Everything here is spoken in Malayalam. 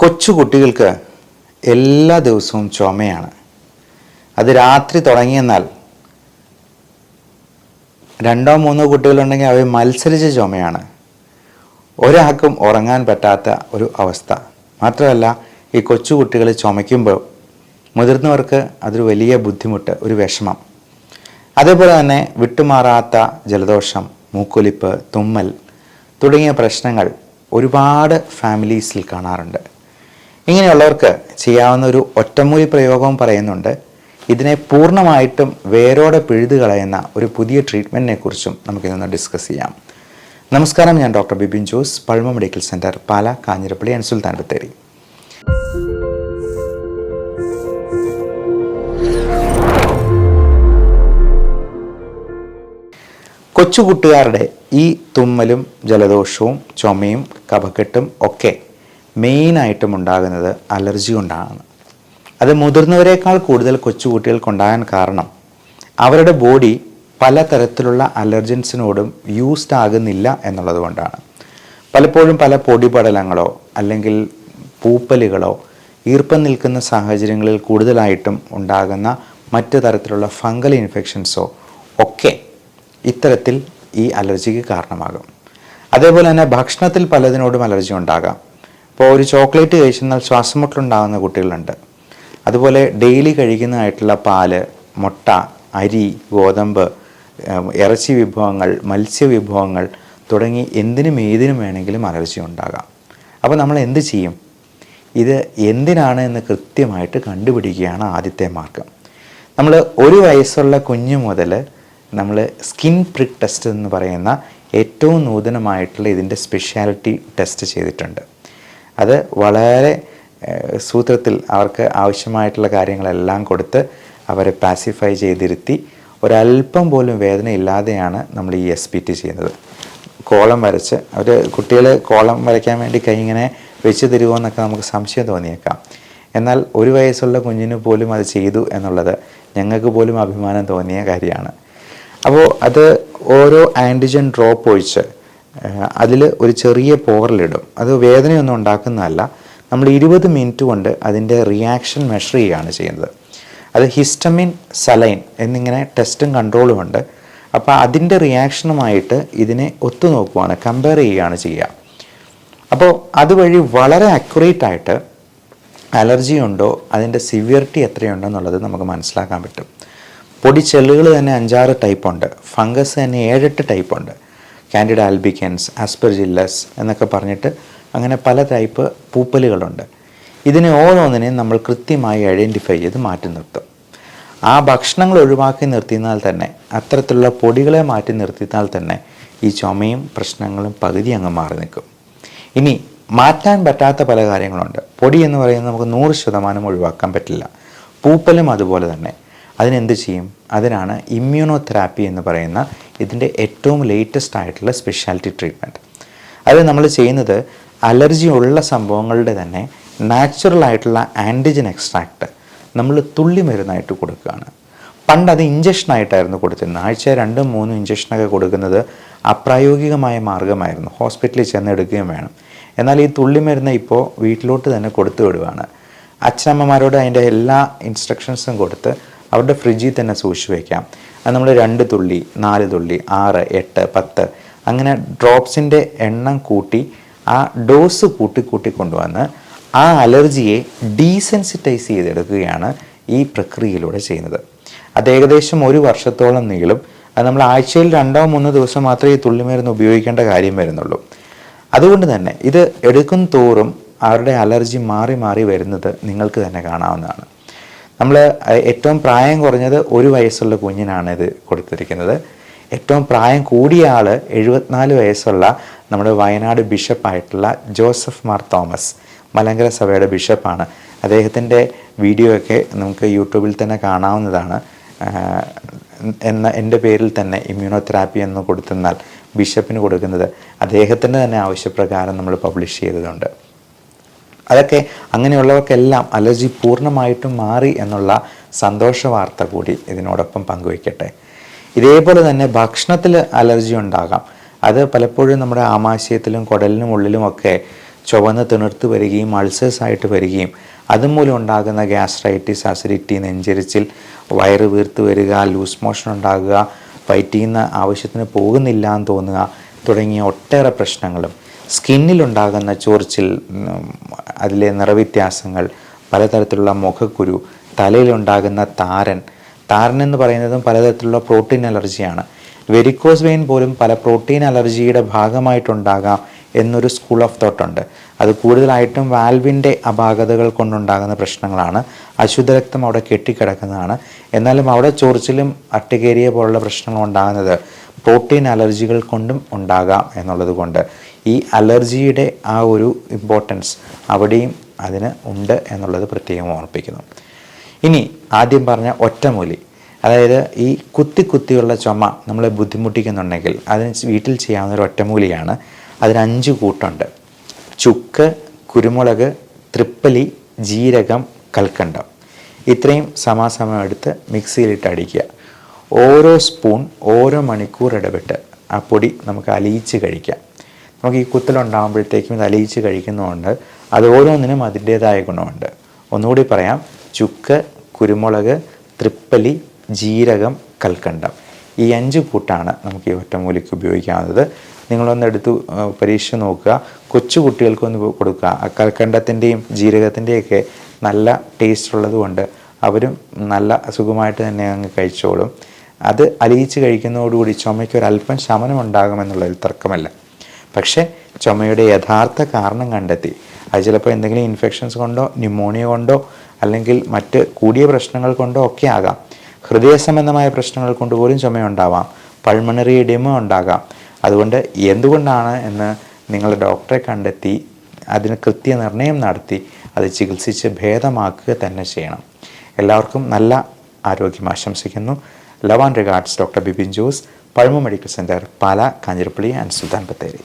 കൊച്ചു കുട്ടികൾക്ക് എല്ലാ ദിവസവും ചുമയാണ്. അത് രാത്രി തുടങ്ങിയെന്നാൽ രണ്ടോ മൂന്നോ കുട്ടികളുണ്ടെങ്കിൽ അവർ മത്സരിച്ച ചുമയാണ്. ഒരാൾക്കും ഉറങ്ങാൻ പറ്റാത്ത ഒരു അവസ്ഥ. മാത്രമല്ല, ഈ കൊച്ചു കുട്ടികൾ ചുമയ്ക്കുമ്പോൾ മുതിർന്നവർക്ക് അതൊരു വലിയ ബുദ്ധിമുട്ട്, ഒരു വിഷമം. അതേപോലെ തന്നെ വിട്ടുമാറാത്ത ജലദോഷം, മൂക്കൊലിപ്പ്, തുമ്മൽ തുടങ്ങിയ പ്രശ്നങ്ങൾ ഒരുപാട് ഫാമിലീസിൽ കാണാറുണ്ട്. ഇങ്ങനെയുള്ളവർക്ക് ചെയ്യാവുന്ന ഒരു ഒറ്റമൂലി പ്രയോഗവും പറയുന്നുണ്ട്. ഇതിനെ പൂർണ്ണമായിട്ടും വേരോടെ പിഴുതു കളയുന്ന ഒരു പുതിയ ട്രീറ്റ്മെൻറ്റിനെ കുറിച്ചും നമുക്കിതൊന്ന് ഡിസ്കസ് ചെയ്യാം. നമസ്കാരം, ഞാൻ doctor Bibin Jose, Pazhama medical centre, Pala, Kanjirappally and Sulthan Bathery. കൊച്ചുകുട്ടുകാരുടെ ഈ തുമ്മലും ജലദോഷവും ചുമയും കഫക്കെട്ടും ഒക്കെ മെയിനായിട്ടും ഉണ്ടാകുന്നത് അലർജി കൊണ്ടാണ്. അത് മുതിർന്നവരെക്കാൾ കൂടുതൽ കൊച്ചുകുട്ടികൾക്കുണ്ടാകാൻ കാരണം അവരുടെ ബോഡി പലതരത്തിലുള്ള അലർജൻസിനോടും യൂസ്ഡ് ആകുന്നില്ല എന്നുള്ളത് കൊണ്ടാണ്. പലപ്പോഴും പല പൊടിപടലങ്ങളോ അല്ലെങ്കിൽ പൂപ്പലുകളോ ഈർപ്പം നിൽക്കുന്ന സാഹചര്യങ്ങളിൽ കൂടുതലായിട്ടും ഉണ്ടാകുന്ന മറ്റു തരത്തിലുള്ള ഫംഗൽ ഇൻഫെക്ഷൻസോ ഒക്കെ ഇത്തരത്തിൽ ഈ അലർജിക്ക് കാരണമാകും. അതേപോലെ തന്നെ ഭക്ഷണത്തിൽ പലതിനോടും അലർജി ഉണ്ടാകാം. ഇപ്പോൾ ഒരു ചോക്ലേറ്റ് കഴിച്ചെന്നാൽ ശ്വാസമുട്ടലുണ്ടാകുന്ന കുട്ടികളുണ്ട്. അതുപോലെ ഡെയിലി കഴിക്കുന്നതായിട്ടുള്ള പാല്, മുട്ട, അരി, ഗോതമ്പ്, ഇറച്ചി വിഭവങ്ങൾ, മത്സ്യവിഭവങ്ങൾ തുടങ്ങി എന്തിനും ഏതിനും വേണമെങ്കിലും അലർജി ഉണ്ടാകാം. അപ്പോൾ നമ്മൾ എന്ത് ചെയ്യും? ഇത് എന്തിനാണ് എന്ന് കൃത്യമായിട്ട് കണ്ടുപിടിക്കുകയാണ് ആദ്യത്തെ മാർഗം. നമ്മൾ 1 വയസ്സുള്ള കുഞ്ഞു മുതൽ നമ്മൾ സ്കിൻ പ്രിക്ക് ടെസ്റ്റ് എന്ന് പറയുന്ന ഏറ്റവും നൂതനമായിട്ടുള്ള ഇതിൻ്റെ സ്പെഷ്യാലിറ്റി ടെസ്റ്റ് ചെയ്തിട്ടുണ്ട്. അത് വളരെ സൂത്രത്തിൽ അവർക്ക് ആവശ്യമായിട്ടുള്ള കാര്യങ്ങളെല്ലാം കൊടുത്ത് അവരെ പാസിഫൈ ചെയ്തിരുത്തി ഒരല്പം പോലും വേദന ഇല്ലാതെയാണ് നമ്മൾ ഈ SPT ചെയ്യുന്നത്. കോളം വരച്ച് കുട്ടികൾ കോളം വരയ്ക്കാൻ വേണ്ടി കൈ ഇങ്ങനെ വെച്ച് തരുമോ എന്നൊക്കെ നമുക്ക് സംശയം തോന്നിയേക്കാം. എന്നാൽ 1 വയസ്സുള്ള കുഞ്ഞിന് പോലും അത് ചെയ്തു എന്നുള്ളത് ഞങ്ങൾക്ക് പോലും അഭിമാനം തോന്നിയ കാര്യമാണ്. അപ്പോൾ അത് ഓരോ ആൻറ്റിജൻ ഡ്രോപ്പ് ഒഴിച്ച് അതിൽ ഒരു ചെറിയ പോറലിടും. അത് വേദനയൊന്നും ഉണ്ടാക്കുന്നതല്ല. നമ്മൾ 20 മിനിറ്റ് കൊണ്ട് അതിൻ്റെ റിയാക്ഷൻ മെഷർ ചെയ്യുകയാണ് ചെയ്യുന്നത്. അത് ഹിസ്റ്റമിൻ, സലൈൻ എന്നിങ്ങനെ ടെസ്റ്റും കൺട്രോളും ഉണ്ട്. അപ്പോൾ അതിൻ്റെ റിയാക്ഷനുമായിട്ട് ഇതിനെ ഒത്തുനോക്കുകയാണ്, കമ്പയർ ചെയ്യുകയാണ് ചെയ്യുക. അപ്പോൾ അതുവഴി വളരെ അക്യുറേറ്റ് ആയിട്ട് അലർജി ഉണ്ടോ, അതിൻ്റെ സിവിയറിറ്റി എത്രയുണ്ടോ എന്നുള്ളത് നമുക്ക് മനസ്സിലാക്കാൻ പറ്റും. പൊടിച്ചെല്ലുകൾ തന്നെ 5-6 ടൈപ്പ് ഉണ്ട്. ഫംഗസ് തന്നെ 7-8 ടൈപ്പ് ഉണ്ട്. കാൻഡിഡ ആൽബിക്കൻസ്, ആസ്പെർജില്ലസ് എന്നൊക്കെ പറഞ്ഞിട്ട് അങ്ങനെ പല ടൈപ്പ് പൂപ്പലുകളുണ്ട്. ഇതിനെ ഓരോന്നിനെയും നമ്മൾ കൃത്യമായി ഐഡൻറ്റിഫൈ ചെയ്ത് മാറ്റി നിർത്തും. ആ ഭക്ഷണങ്ങൾ ഒഴിവാക്കി നിർത്തിയാൽ തന്നെ, അത്തരത്തിലുള്ള പൊടികളെ മാറ്റി നിർത്തിയാൽ തന്നെ ഈ ചുമയും പ്രശ്നങ്ങളും പകുതി അങ്ങ് മാറി നിൽക്കും. ഇനി മാറ്റാൻ പറ്റാത്ത പല കാര്യങ്ങളുണ്ട്. പൊടി എന്ന് പറയുന്നത് നമുക്ക് 100% ഒഴിവാക്കാൻ പറ്റില്ല. പൂപ്പലും അതുപോലെ തന്നെ. അതിനെന്ത് ചെയ്യും? അതിനാണ് ഇമ്മ്യൂണോതെറാപ്പി എന്ന് പറയുന്ന ഇതിൻ്റെ ഏറ്റവും ലേറ്റസ്റ്റ് ആയിട്ടുള്ള സ്പെഷ്യാലിറ്റി ട്രീറ്റ്മെൻറ്റ്. അത് നമ്മൾ ചെയ്യുന്നത് അലർജി ഉള്ള സംഭവങ്ങളുടെ തന്നെ നാച്ചുറൽ ആയിട്ടുള്ള ആൻറ്റിജൻ എക്സ്ട്രാക്റ്റ് നമ്മൾ തുള്ളി മരുന്നായിട്ട് കൊടുക്കുകയാണ്. പണ്ട് അത് ഇഞ്ചക്ഷനായിട്ടായിരുന്നു കൊടുത്തിരുന്നത്. ആഴ്ച 2-3 ഇഞ്ചക്ഷനൊക്കെ കൊടുക്കുന്നത് അപ്രായോഗികമായ മാർഗമായിരുന്നു. ഹോസ്പിറ്റലിൽ ചെന്ന് എടുക്കുകയും വേണം. എന്നാൽ ഈ തുള്ളി മരുന്ന് ഇപ്പോൾ വീട്ടിലോട്ട് തന്നെ കൊടുത്തു വിടുകയാണ്. അച്ഛനമ്മമാരോട് അതിൻ്റെ എല്ലാ ഇൻസ്ട്രക്ഷൻസും കൊടുത്ത് അവരുടെ ഫ്രിഡ്ജിൽ തന്നെ സൂക്ഷിച്ച് വയ്ക്കാം. അത് നമ്മൾ 2 തുള്ളി, 4 തുള്ളി, 6, 8, 10 അങ്ങനെ ഡ്രോപ്സിൻ്റെ എണ്ണം കൂട്ടി ആ ഡോസ് കൂട്ടി കൊണ്ടുവന്ന് ആ അലർജിയെ ഡീസെൻസിറ്റൈസ് ചെയ്തെടുക്കുകയാണ് ഈ പ്രക്രിയയിലൂടെ ചെയ്യുന്നത്. അത് ഏകദേശം 1 വർഷത്തോളം നീളും. അത് നമ്മൾ ആഴ്ചയിൽ 2-3 ദിവസം മാത്രമേ ഈ തുള്ളിമരുന്ന് ഉപയോഗിക്കേണ്ട കാര്യം വരുന്നുള്ളൂ. അതുകൊണ്ട് തന്നെ ഇത് എടുക്കും തോറും അവരുടെ അലർജി മാറി മാറി വരുന്നത് നിങ്ങൾക്ക് തന്നെ കാണാവുന്നതാണ്. നമ്മൾ ഏറ്റവും പ്രായം കുറഞ്ഞത് 1 വയസ്സുള്ള കുഞ്ഞിനാണ് ഇത് കൊടുത്തിരിക്കുന്നത്. ഏറ്റവും പ്രായം കൂടിയ ആൾ 74 വയസ്സുള്ള നമ്മുടെ വയനാട് ബിഷപ്പായിട്ടുള്ള ജോസഫ് മാർ തോമസ്, മലങ്കര സഭയുടെ ബിഷപ്പാണ്. അദ്ദേഹത്തിൻ്റെ വീഡിയോ ഒക്കെ നമുക്ക് യൂട്യൂബിൽ തന്നെ കാണാവുന്നതാണ്. എൻ്റെ പേരിൽ തന്നെ ഇമ്മ്യൂണോതെറാപ്പി എന്ന് കൊടുത്തെന്നാൽ ബിഷപ്പിന് കൊടുക്കുന്നത് അദ്ദേഹത്തിൻ്റെ തന്നെ ആവശ്യപ്രകാരം നമ്മൾ പബ്ലിഷ് ചെയ്തതുണ്ട്. അതൊക്കെ അങ്ങനെയുള്ളവർക്കെല്ലാം അലർജി പൂർണ്ണമായിട്ടും മാറി എന്നുള്ള സന്തോഷ വാർത്ത കൂടി ഇതിനോടൊപ്പം പങ്കുവയ്ക്കട്ടെ. ഇതേപോലെ തന്നെ ഭക്ഷണത്തിൽ അലർജി ഉണ്ടാകാം. അത് പലപ്പോഴും നമ്മുടെ ആമാശയത്തിലും കുടലിനും ഉള്ളിലുമൊക്കെ ചുവന്ന് തിണർത്ത് വരികയും അൾസേഴ്സ് ആയിട്ട് വരികയും അതുമൂലം ഉണ്ടാകുന്ന ഗ്യാസ്ട്രൈറ്റിസ്, അസിഡിറ്റി, നെഞ്ചരിച്ചിൽ, വയറ് വീർത്ത് വരിക, ലൂസ് മോഷൻ ഉണ്ടാകുക, വയറ്റിൽ നിന്ന് ആവശ്യത്തിന് പോകുന്നില്ല എന്ന് തോന്നുക തുടങ്ങിയ ഒട്ടേറെ പ്രശ്നങ്ങളും, സ്കിന്നിലുണ്ടാകുന്ന ചൊറിച്ചിൽ, അതിലെ നിറവ്യത്യാസങ്ങൾ, പലതരത്തിലുള്ള മുഖക്കുരു, തലയിലുണ്ടാകുന്ന താരൻ എന്ന് പറയുന്നതും പലതരത്തിലുള്ള പ്രോട്ടീൻ അലർജിയാണ്. വെരിക്കോസ് വെയിൻ പോലും പല പ്രോട്ടീൻ അലർജിയുടെ ഭാഗമായിട്ടുണ്ടാകാം എന്നൊരു സ്കൂൾ ഓഫ് തോട്ടുണ്ട്. അത് കൂടുതലായിട്ടും വാൽവിൻ്റെ അപാകതകൾ കൊണ്ടുണ്ടാകുന്ന പ്രശ്നങ്ങളാണ്. അശുദ്ധരക്തം അവിടെ കെട്ടിക്കിടക്കുന്നതാണ്. എന്നാലും അവിടെ ചൊറിച്ചിലും അർട്ടിക്കേരിയ പോലുള്ള പ്രശ്നങ്ങൾ ഉണ്ടാകുന്നത് പ്രോട്ടീൻ അലർജികൾ കൊണ്ടും ഉണ്ടാകാം എന്നുള്ളത് കൊണ്ട് ഈ അലർജിയുടെ ആ ഒരു ഇമ്പോർട്ടൻസ് അവിടെയും അതിന് ഉണ്ട് എന്നുള്ളത് പ്രത്യേകം ഓർമ്മിപ്പിക്കുന്നു. ഇനി ആദ്യം പറഞ്ഞ ഒറ്റമൂലി, അതായത് ഈ കുത്തിയുള്ള ചുമ നമ്മളെ ബുദ്ധിമുട്ടിക്കുന്നുണ്ടെങ്കിൽ അതിന് വീട്ടിൽ ചെയ്യാവുന്ന ഒരു ഒറ്റമൂലിയാണ്. അതിന് 5 കൂട്ടുണ്ട്: ചുക്ക്, കുരുമുളക്, തൃപ്പലി, ജീരകം, കൽക്കണ്ടം. ഇത്രയും സമാസമം എടുത്ത് മിക്സിയിലിട്ട് അടിക്കുക. ഓരോ സ്പൂൺ ഓരോ മണിക്കൂർ ഇടവിട്ട് ആ പൊടി നമുക്ക് അലിയിച്ച് കഴിക്കാം. നമുക്ക് ഈ കുത്തലുണ്ടാകുമ്പോഴത്തേക്കും ഇത് അലിയിച്ച് കഴിക്കുന്നതുകൊണ്ട് അത് ഓരോന്നിനും അതിൻ്റേതായ ഗുണമുണ്ട്. ഒന്നുകൂടി പറയാം: ചുക്ക്, കുരുമുളക്, തൃപ്പലി, ജീരകം, കൽക്കണ്ടം. ഈ 5 കൂട്ടാണ് നമുക്ക് ഈ ഒറ്റമൂലിക്ക് ഉപയോഗിക്കാവുന്നത്. നിങ്ങളൊന്ന് എടുത്ത് പരീക്ഷിച്ച് നോക്കുക. കൊച്ചു കുട്ടികൾക്കൊന്ന് കൊടുക്കുക. കൽക്കണ്ടത്തിൻ്റെയും ജീരകത്തിൻ്റെയൊക്കെ നല്ല ടേസ്റ്റ് ഉള്ളത് കൊണ്ട് അവരും നല്ല സുഖമായിട്ട് തന്നെ അങ്ങ് കഴിച്ചോളും. അത് അലിയിച്ച് കഴിക്കുന്നതോടുകൂടി ചുമയ്ക്ക് ഒരല്പം ശമനം ഉണ്ടാകുമെന്നുള്ളതിൽ തർക്കമല്ല. പക്ഷേ ചുമയുടെ യഥാർത്ഥ കാരണം കണ്ടെത്തി, അത് ചിലപ്പോൾ എന്തെങ്കിലും ഇൻഫെക്ഷൻസ് കൊണ്ടോ ന്യൂമോണിയ കൊണ്ടോ അല്ലെങ്കിൽ മറ്റ് കൂടിയ പ്രശ്നങ്ങൾ കൊണ്ടോ ഒക്കെ ആകാം. ഹൃദയ സംബന്ധമായ പ്രശ്നങ്ങൾ കൊണ്ട് പോലും ചുമയുണ്ടാവാം. പൾമണറി എഡിമ ഉണ്ടാകാം. അതുകൊണ്ട് എന്തുകൊണ്ടാണ് എന്ന് നിങ്ങൾ ഡോക്ടറെ കണ്ടെത്തി അതിന് കൃത്യനിർണയം നടത്തി അത് ചികിത്സിച്ച് ഭേദമാക്കുക തന്നെ ചെയ്യണം. എല്ലാവർക്കും നല്ല ആരോഗ്യം ആശംസിക്കുന്നു. Love and regards, doctor Bipin Jose, Pazhama medical centre, Pala, Kanjirappally and Sulthan Bathery.